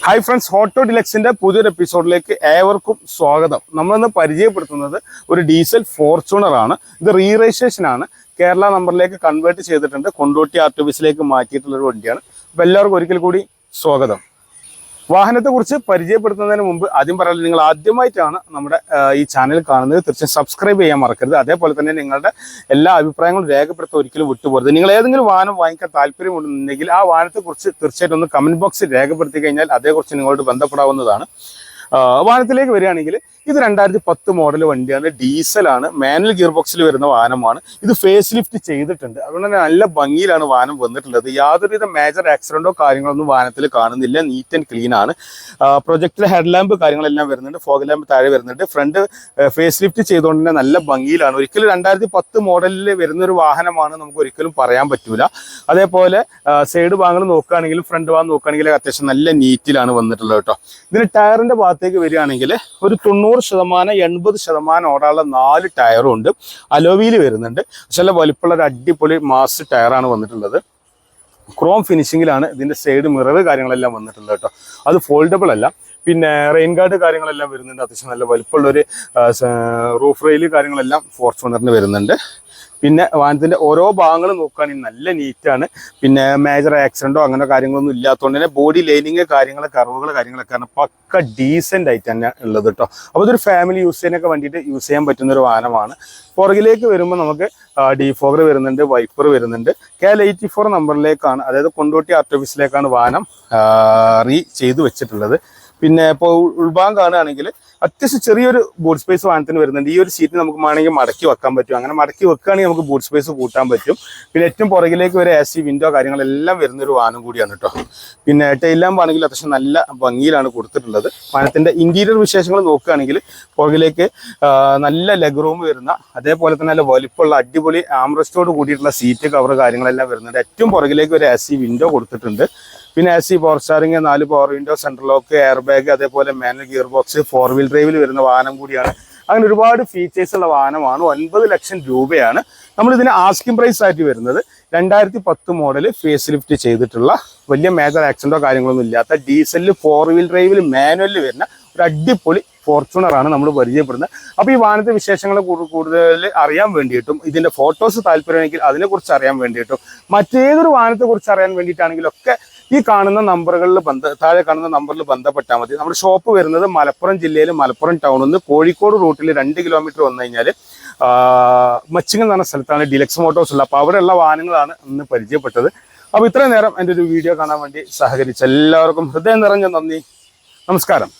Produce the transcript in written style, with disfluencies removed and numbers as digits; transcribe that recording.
Hi friends, auto ഡിലക്സിന്റെ പുതിയൊരു എപ്പിസോഡിലേക്ക് ഏവർക്കും സ്വാഗതം. നമ്മളിന്ന് പരിചയപ്പെടുത്തുന്നത് ഒരു ഡീസൽ ഫോർച്യൂണർ ആണ്. ഇത് റീ രജിസ്ട്രേഷൻ ആണ്. കേരള നമ്പറിലേക്ക് കൺവേർട്ട് ചെയ്തിട്ടുണ്ട്. കൊണ്ടോട്ടി ആർടിഒഫീസിലേക്ക് മാറ്റിയിട്ടുള്ള ഒരു വണ്ടിയാണ്. അപ്പോൾ എല്ലാവർക്കും ഒരിക്കൽ കൂടി സ്വാഗതം. വാഹനത്തെക്കുറിച്ച് പരിചയപ്പെടുത്തുന്നതിന് മുമ്പ് ആദ്യം പറയാൻ, നിങ്ങൾ ആദ്യമായിട്ടാണ് നമ്മുടെ ഈ ചാനൽ കാണുന്നത്, തീർച്ചയായും സബ്സ്ക്രൈബ് ചെയ്യാൻ മറക്കരുത്. അതേപോലെ തന്നെ നിങ്ങളുടെ എല്ലാ അഭിപ്രായങ്ങളും രേഖപ്പെടുത്താൻ ഒരിക്കലും വിട്ടുപോകരുത്. നിങ്ങൾ ഏതെങ്കിലും വാഹനം വാങ്ങിക്കാൻ താല്പര്യമുണ്ടെങ്കിൽ ആ വാഹനത്തെക്കുറിച്ച് തീർച്ചയായിട്ടും ഒന്ന് കമന്റ് ബോക്സിൽ രേഖപ്പെടുത്തി കഴിഞ്ഞാൽ അതേക്കുറിച്ച് നിങ്ങളോട് ബന്ധപ്പെടാവുന്നതാണ്. വാഹനത്തിലേക്ക് വരികയാണെങ്കിൽ ഇത് 2010 മോഡൽ വണ്ടിയാണ്. ഡീസലാണ്, മാനുവൽ ഗിയർ ബോക്സിൽ വരുന്ന വാഹനമാണ്. ഇത് ഫേസ് ലിഫ്റ്റ് ചെയ്തിട്ടുണ്ട്. അതുകൊണ്ട് തന്നെ നല്ല ഭംഗിയിലാണ് വാഹനം വന്നിട്ടുള്ളത്. യാതൊരുവിധ മേജർ ആക്സിഡന്റോ കാര്യങ്ങളൊന്നും വാഹനത്തിൽ കാണുന്നില്ല. നീറ്റ് ആൻഡ് ക്ലീൻ ആണ്. പ്രൊജക്റ്റിൽ ഹെഡ് ലാമ്പ് കാര്യങ്ങളെല്ലാം വരുന്നുണ്ട്. ഫോഗ് ലാമ്പ് താഴെ വരുന്നുണ്ട്. ഫ്രണ്ട് ഫേസ് ലിഫ്റ്റ് ചെയ്തുകൊണ്ട് തന്നെ നല്ല ഭംഗിയിലാണ്. ഒരിക്കലും 2010 മോഡലിൽ വരുന്നൊരു വാഹനമാണ് നമുക്ക് ഒരിക്കലും പറയാൻ പറ്റൂല. അതേപോലെ സൈഡ് ഭാഗങ്ങൾ നോക്കുകയാണെങ്കിലും ഫ്രണ്ട് ഭാഗം നോക്കുകയാണെങ്കിലും അത്യാവശ്യം നല്ല നീറ്റിലാണ് വന്നിട്ടുള്ളത് കേട്ടോ. ഇതിന് ടയറിന്റെ ഭാഗത്തേക്ക് വരികയാണെങ്കിൽ ഒരു 90% 80% ഓടാനുള്ള 4 ടയറും ഉണ്ട്. അലോവിയിൽ വരുന്നുണ്ട്. പക്ഷേ വലിപ്പമുള്ള ഒരു അടിപൊളി മാസ് ടയറാണ് വന്നിട്ടുള്ളത്. ക്രോം ഫിനിഷിങ്ങിലാണ് ഇതിന്റെ സൈഡ് മിറർ കാര്യങ്ങളെല്ലാം വന്നിട്ടുള്ളത് കേട്ടോ. അത് ഫോൾഡബിൾ അല്ല. പിന്നെ റെയിൻ ഗാർഡ് കാര്യങ്ങളെല്ലാം വരുന്നുണ്ട്. അത്യാവശ്യം നല്ല വലിപ്പമുള്ളൊരു റൂഫ് റെയിൽ കാര്യങ്ങളെല്ലാം ഫോർച്യൂണറിന് വരുന്നുണ്ട്. പിന്നെ വാഹനത്തിന്റെ ഓരോ ഭാഗങ്ങളും നോക്കുകയാണെങ്കിൽ നല്ല നീറ്റാണ്. പിന്നെ മേജർ ആക്സിഡന്റോ അങ്ങനെ കാര്യങ്ങളൊന്നും ഇല്ലാത്തതുകൊണ്ട് തന്നെ ബോഡി ലൈനിങ് കാര്യങ്ങൾ, കർവുകൾ കാര്യങ്ങളൊക്കെ പക്ക ഡീസെന്റ് ആയിട്ട് തന്നെ ഉള്ളത് കേട്ടോ. അപ്പോൾ ഇതൊരു ഫാമിലി യൂസ് ചെയ്യാനൊക്കെ വേണ്ടിയിട്ട് യൂസ് ചെയ്യാൻ പറ്റുന്ന ഒരു വാഹനമാണ്. പുറകിലേക്ക് വരുമ്പോൾ നമുക്ക് ഡിഫോഗർ വരുന്നുണ്ട്, വൈപ്പർ വരുന്നുണ്ട്. KL84 നമ്പറിലേക്കാണ്, അതായത് കൊണ്ടോട്ടി ആർടിഒഫീസിലേക്കാണ് വാഹനം ചെയ്തു വെച്ചിട്ടുള്ളത്. പിന്നെ ഇപ്പോൾ ഉൾഭാഗം കാണുകയാണെങ്കിൽ അത്യാവശ്യം ചെറിയൊരു ബൂട്ട് സ്പേസ് വാഹനത്തിന് വരുന്നുണ്ട്. ഈ ഒരു സീറ്റ് നമുക്ക് വേണമെങ്കിൽ മടക്കി വെക്കാൻ പറ്റും. അങ്ങനെ മടക്കി വെക്കുകയാണെങ്കിൽ നമുക്ക് ബൂട്ട് സ്പേസ് കൂട്ടാൻ പറ്റും. പിന്നെ ഏറ്റവും പുറകിലേക്ക് ഒരു AC വിൻഡോ കാര്യങ്ങളെല്ലാം വരുന്നൊരു വാഹനം കൂടിയാണ് കേട്ടോ. പിന്നെ ടെയിൽ ലാമ്പ് ആണെങ്കിൽ അത്യാവശ്യം നല്ല ഭംഗിയിലാണ് കൊടുത്തിട്ടുള്ളത്. വാഹനത്തിന്റെ ഇന്റീരിയർ വിശേഷങ്ങൾ നോക്കുകയാണെങ്കിൽ പുറകിലേക്ക് നല്ല ലെഗ് റൂം വരുന്ന, അതേപോലെ തന്നെ നല്ല വലിപ്പമുള്ള അടിപൊളി ആംറെസ്റ്റോട് കൂടിയിട്ടുള്ള സീറ്റ് കവർ കാര്യങ്ങളെല്ലാം വരുന്നുണ്ട്. ഏറ്റവും പുറകിലേക്ക് ഒരു AC വിൻഡോ കൊടുത്തിട്ടുണ്ട്. പിന്നെ AC power steering, 4 power window, central lock, air bag, അതേപോലെ മാനുവൽ ഗിയർ ബോക്സ്, 4 വീൽ ഡ്രൈവിൽ വരുന്ന വാഹനം കൂടിയാണ്. അങ്ങനെ ഒരുപാട് ഫീച്ചേഴ്സ് ഉള്ള വാഹനമാണ്. 9 ലക്ഷം രൂപയാണ് നമ്മളിതിന് ആസ്കിംഗ് പ്രൈസ് ആയിട്ട് വരുന്നത്. 2010 മോഡൽ ഫേസ് ലിഫ്റ്റ് ചെയ്തിട്ടുള്ള, വലിയ മേജർ ആക്സിഡന്റോ കാര്യങ്ങളൊന്നും ഇല്ലാത്ത, ഡീസലിൽ 4 വീൽ ഡ്രൈവിൽ മാനുവലിൽ വരുന്ന ഒരു അടിപൊളി ഫോർച്യൂണറാണ് നമ്മൾ പരിചയപ്പെടുന്നത്. അപ്പോൾ ഈ വാഹനത്തെ വിശേഷങ്ങൾ കൂടുതൽ അറിയാൻ വേണ്ടിയിട്ടും ഇതിന്റെ ഫോട്ടോസ് താല്പര്യമെങ്കിൽ അതിനെക്കുറിച്ച് അറിയാൻ വേണ്ടിയിട്ടും മറ്റേതൊരു വാഹനത്തെക്കുറിച്ച് അറിയാൻ വേണ്ടിയിട്ടാണെങ്കിലും ഒക്കെ ഈ കാണുന്ന നമ്പറുകളിൽ താഴെ കാണുന്ന നമ്പറിൽ ബന്ധപ്പെട്ടാൽ മതി. നമ്മുടെ ഷോപ്പ് വരുന്നത് മലപ്പുറം ജില്ലയിൽ മലപ്പുറം ടൗണിൽ നിന്ന് കോഴിക്കോട് റൂട്ടിൽ 2 കിലോമീറ്റർ വന്നു കഴിഞ്ഞാൽ മച്ചിങ്ങൽ എന്ന് പറഞ്ഞ സ്ഥലത്താണ് ഡിലക്സ് മോട്ടോഴ്സ് ഉള്ളത്. അപ്പോൾ അവിടെയുള്ള വാഹനങ്ങളാണ് ഇന്ന് പരിചയപ്പെട്ടത്. അപ്പോൾ ഇത്രയും നേരം എൻ്റെ ഒരു വീഡിയോ കാണാൻ വേണ്ടി സഹകരിച്ച എല്ലാവർക്കും ഹൃദയം നിറഞ്ഞ നന്ദി. നമസ്കാരം.